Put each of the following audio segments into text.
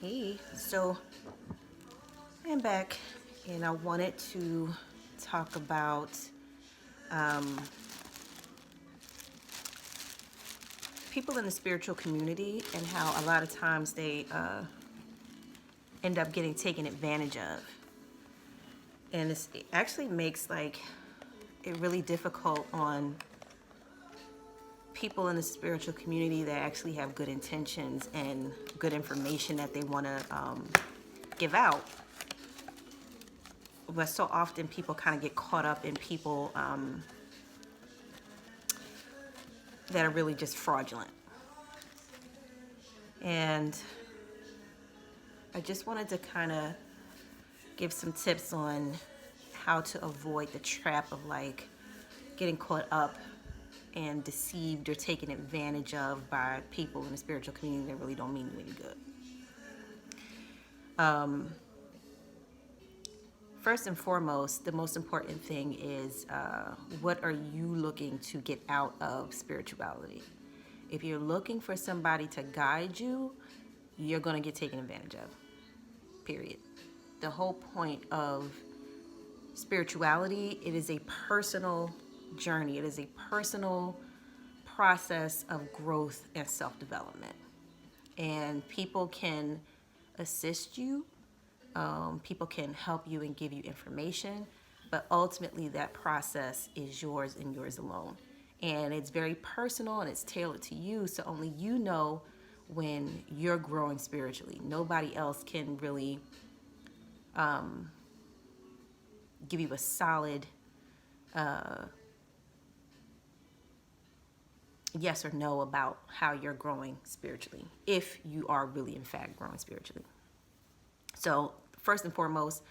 Hey, so I'm back and I wanted to talk about um, people in the spiritual community and how a lot of times they end up getting taken advantage of. And it actually makes it really difficult on people in the spiritual community that actually have good intentions and good information that they want to give out. But so often people kind of get caught up in people that are really just fraudulent. And I just wanted to kind of give some tips on how to avoid the trap of getting caught up and deceived or taken advantage of by people in the spiritual community that really don't mean you any good. First and foremost, the most important thing is what are you looking to get out of spirituality? If you're looking for somebody to guide you, you're going to get taken advantage of. Period. The whole point of spirituality, it is a personal journey. It is a personal process of growth and self-development. And people can assist you. People can help you and give you information. But ultimately, that process is yours and yours alone. And it's very personal and it's tailored to you. So only you know when you're growing spiritually. Nobody else can really give you a solid yes or no about how you're growing spiritually, if you are really, in fact, growing spiritually. So, first and foremost,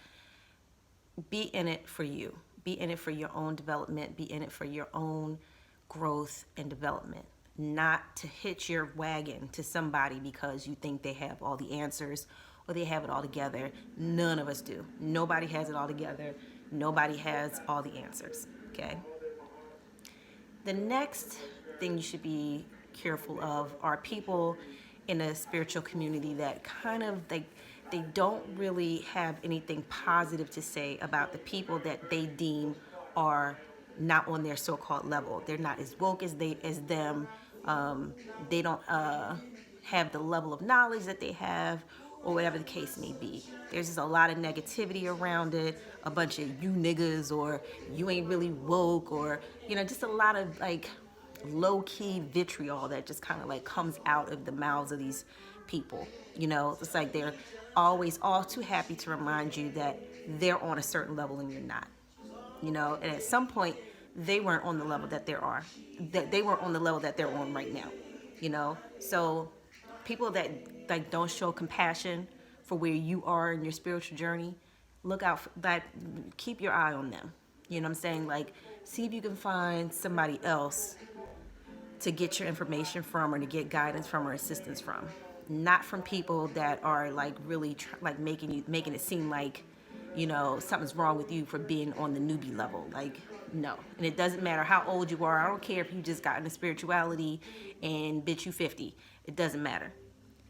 be in it for you. Be in it for your own development. Be in it for your own growth and development. Not to hitch your wagon to somebody because you think they have all the answers or they have it all together. None of us do. Nobody has it all together. Nobody has all the answers. Okay? The next thing you should be careful of are people in a spiritual community that kind of they don't really have anything positive to say about the people that they deem are not on their so-called level. They're not as woke as them. They don't have the level of knowledge that they have, or whatever the case may be. There's just a lot of negativity around it, a bunch of you niggas, or you ain't really woke, or just a lot of low-key vitriol that just kind of comes out of the mouths of these people. It's like they're always all too happy to remind you that they're on a certain level and you're not. And at some point they weren't on the level that they weren't on the level that they're on right now. So people that don't show compassion for where you are in your spiritual journey, look out for that. Keep your eye on them. You know what I'm saying? See if you can find somebody else to get your information from, or to get guidance from or assistance from. Not from people that are really making it seem like something's wrong with you for being on the newbie level. No. And it doesn't matter how old you are. I don't care if you just got into spirituality and bitch you 50. It doesn't matter.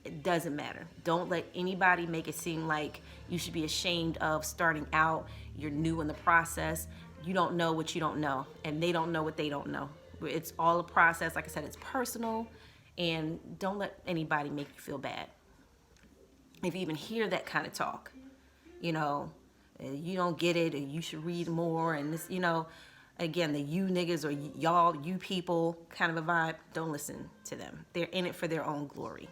It doesn't matter. Don't let anybody make it seem like you should be ashamed of starting out. You're new in the process. You don't know what you don't know, and they don't know what they don't know. It's all a process. Like I said, it's personal, and don't let anybody make you feel bad. If you even hear that kind of talk, you know, you don't get it, or you should read more, and this, again, the you niggas or y'all, you people kind of a vibe, don't listen to them. They're in it for their own glory.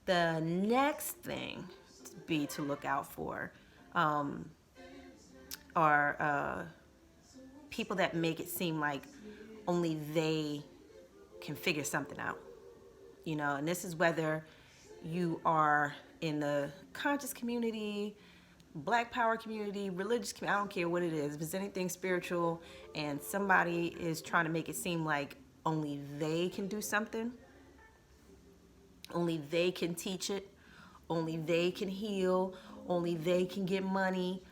The next thing to look out for are people that make it seem like only they can figure something out. And this is whether you are in the conscious community, black power community, religious community, I don't care what it is. If it's anything spiritual and somebody is trying to make it seem like only they can do something, only they can teach it, only they can heal, only they can get money,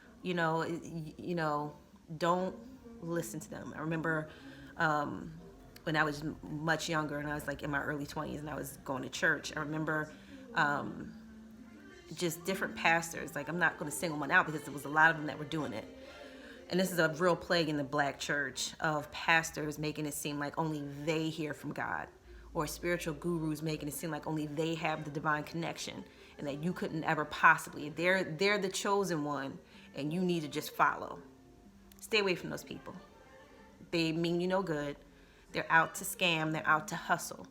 don't listen to them. I remember when I was much younger and I was in my early 20s and I was going to church. I remember just different pastors. Like, I'm not going to single one out because there was a lot of them that were doing it. And this is a real plague in the black church of pastors making it seem like only they hear from God, or spiritual gurus making it seem like only they have the divine connection and that you couldn't ever possibly. They're the chosen one and you need to just follow. Stay away from those people. They mean you no good. They're out to scam. They're out to hustle.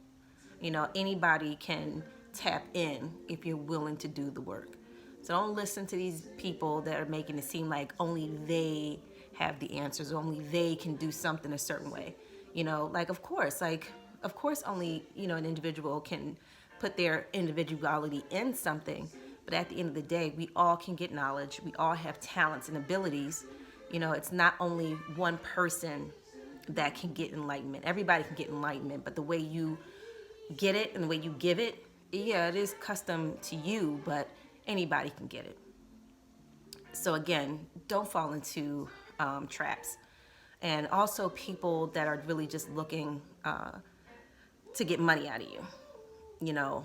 You know, anybody can tap in if you're willing to do the work. So don't listen to these people that are making it seem like only they have the answers, only they can do something a certain way. You know, of course, only, an individual can put their individuality in something. But at the end of the day, we all can get knowledge. We all have talents and abilities. You know, it's not only one person that can get enlightenment. Everybody can get enlightenment, but the way you get it and the way you give it, yeah, it is custom to you, but anybody can get it. So again, don't fall into traps. And also people that are really just looking to get money out of you. You know,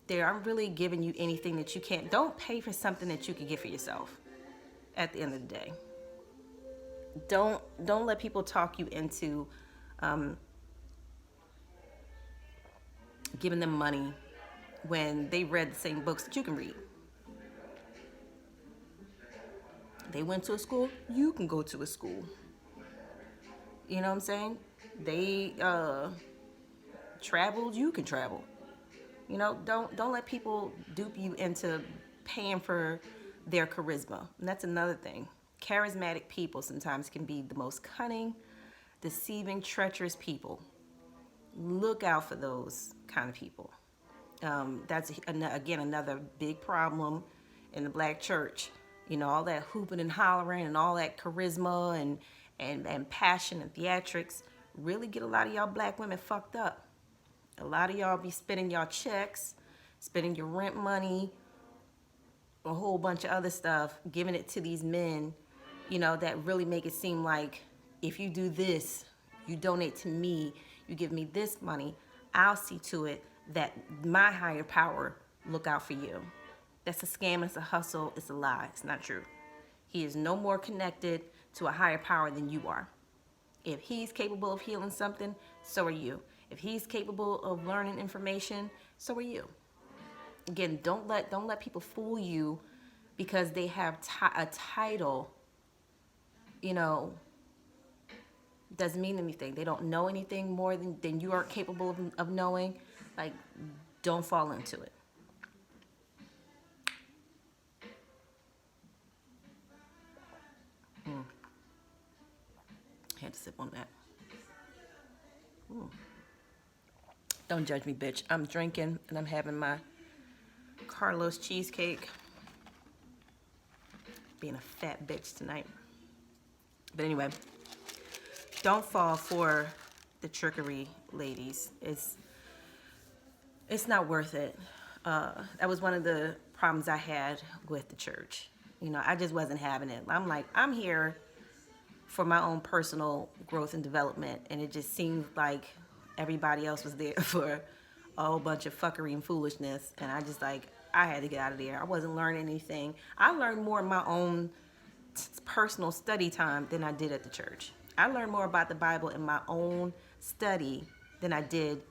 they aren't really giving you anything that you can't. Don't pay for something that you can get for yourself at the end of the day. Don't let people talk you into giving them money when they read the same books that you can read. They went to a school, you can go to a school. You know what I'm saying? They traveled, you can travel. You know, don't let people dupe you into paying for their charisma. And that's another thing. Charismatic people sometimes can be the most cunning, deceiving, treacherous people. Look out for those kind of people. That's, again, another big problem in the black church. You know, all that hooping and hollering and all that charisma and passion and theatrics really get a lot of y'all black women fucked up. A lot of y'all be spending y'all checks, spending your rent money, a whole bunch of other stuff, giving it to these men, you know, that really make it seem like if you do this, you donate to me, you give me this money, I'll see to it that my higher power look out for you. That's a scam, it's a hustle, it's a lie, it's not true. He is no more connected to a higher power than you are. If he's capable of healing something, so are you. If he's capable of learning information, so are you. Again, don't let people fool you because they have a title. You know, doesn't mean anything. They don't know anything more than you are capable of knowing. Like, don't fall into it. I had to sip on that. Don't judge me, bitch. I'm drinking and I'm having my Carlos cheesecake. Being a fat bitch tonight. But anyway, don't fall for the trickery, ladies. It's not worth it. That was one of the problems I had with the church. You know, I just wasn't having it. I'm like, I'm here for my own personal growth and development, and it just seemed like everybody else was there for a whole bunch of fuckery and foolishness, and I had to get out of there. I wasn't learning anything. I learned more in my own personal study time than I did at the church. I learned more about the Bible in my own study than I did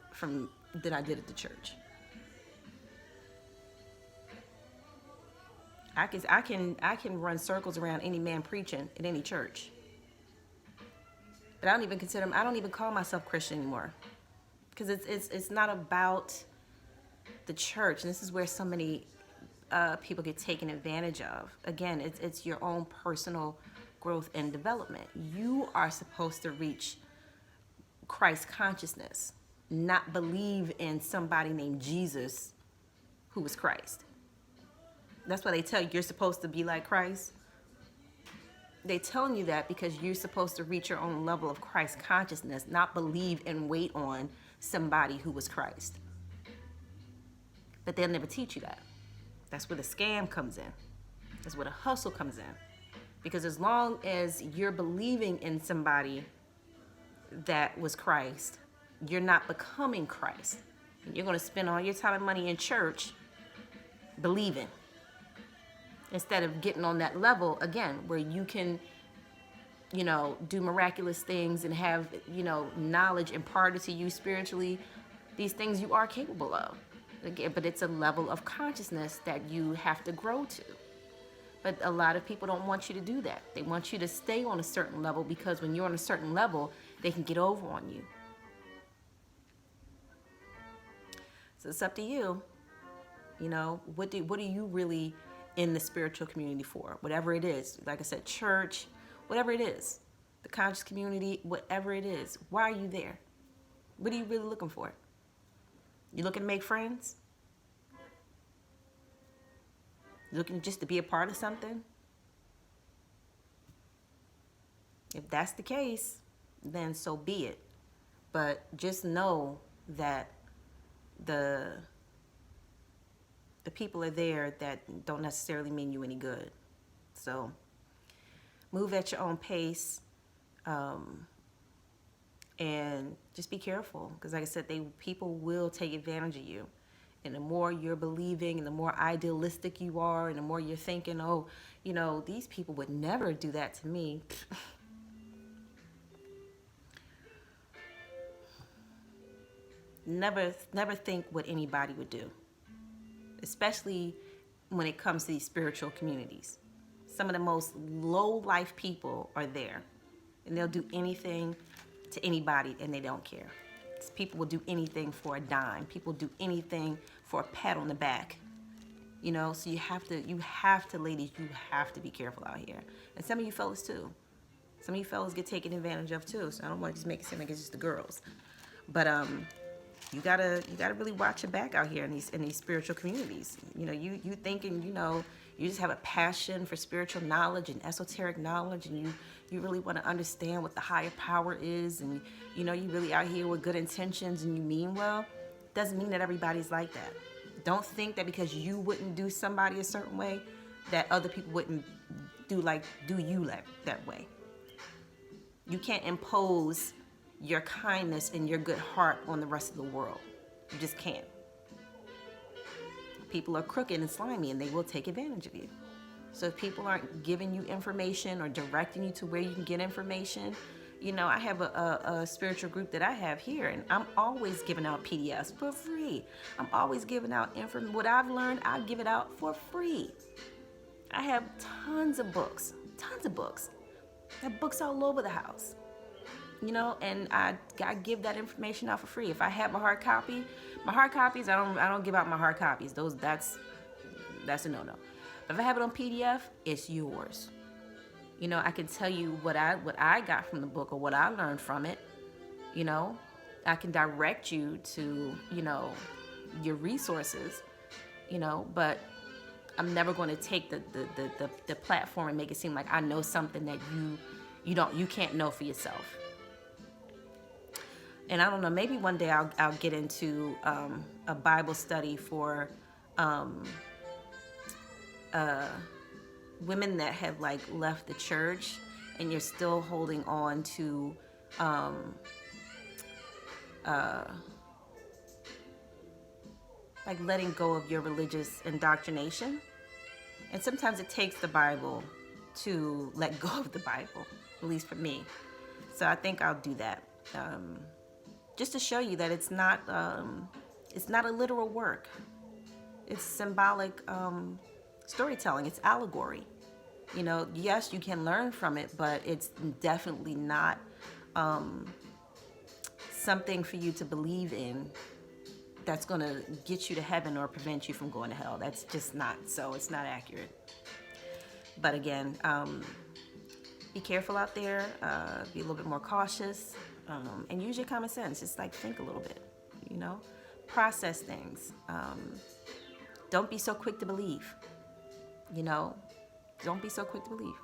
at the church. I can run circles around any man preaching at any church. But I don't even call myself Christian anymore. Because it's not about the church. And this is where so many people get taken advantage of. Again, it's your own personal growth and development. You are supposed to reach Christ consciousness, not believe in somebody named Jesus who was Christ. That's why they tell you you're supposed to be like Christ. They're telling you that because you're supposed to reach your own level of Christ consciousness, not believe and wait on somebody who was Christ. But they'll never teach you that. That's where the scam comes in. That's where the hustle comes in. Because as long as you're believing in somebody that was Christ, you're not becoming Christ. You're going to spend all your time and money in church believing, instead of getting on that level again where you can, do miraculous things and have, knowledge imparted to you spiritually. These things you are capable of. Again, but it's a level of consciousness that you have to grow to. But a lot of people don't want you to do that. They want you to stay on a certain level, because when you're on a certain level, they can get over on you. So it's up to you. What are you really in the spiritual community for? Whatever it is. Like I said, church, whatever it is. The conscious community, whatever it is. Why are you there? What are you really looking for? You looking to make friends? You looking just to be a part of something? If that's the case, then so be it. But just know that the people are there that don't necessarily mean you any good. So move at your own pace, and just be careful, because like I said, people will take advantage of you. And the more you're believing and the more idealistic you are and the more you're thinking, oh, these people would never do that to me. Never think what anybody would do, especially when it comes to these spiritual communities. Some of the most low-life people are there, and they'll do anything to anybody, and they don't care. People will do anything for a dime. People do anything for a pat on the back. So you have to, ladies, you have to be careful out here. And some of you fellas too. Some of you fellas get taken advantage of too. So I don't want to just make it seem like it's just the girls. But you gotta really watch your back out here in these spiritual communities. You thinking, you just have a passion for spiritual knowledge and esoteric knowledge, and you really want to understand what the higher power is, and you really out here with good intentions and you mean well. Doesn't mean that everybody's like that. Don't think that because you wouldn't do somebody a certain way, that other people wouldn't do you that way. You can't impose your kindness and your good heart on the rest of the world. You just can't. People are crooked and slimy, and they will take advantage of you. So if people aren't giving you information or directing you to where you can get information, I have a spiritual group that I have here, and I'm always giving out PDFs for free. I'm always giving out information. What I've learned, I give it out for free. I have tons of books. I have books all over the house. And I give that information out for free. If I have my hard copies, I don't give out my hard copies. That's a no-no. But if I have it on PDF, it's yours. I can tell you what I got from the book or what I learned from it. I can direct you to, your resources, but I'm never going to take the platform and make it seem like I know something that you can't know for yourself. And I don't know, maybe one day I'll get into a Bible study for women that have left the church, and you're still holding on to letting go of your religious indoctrination. And sometimes it takes the Bible to let go of the Bible, at least for me. So I think I'll do that. Just to show you that it's not a literal work. It's symbolic storytelling. It's allegory. Yes, you can learn from it, but it's definitely not something for you to believe in that's going to get you to heaven or prevent you from going to hell. That's just not so. It's not accurate. But again, be careful out there. Be a little bit more cautious. And use your common sense. Just think a little bit, process things. Don't be so quick to believe, don't be so quick to believe.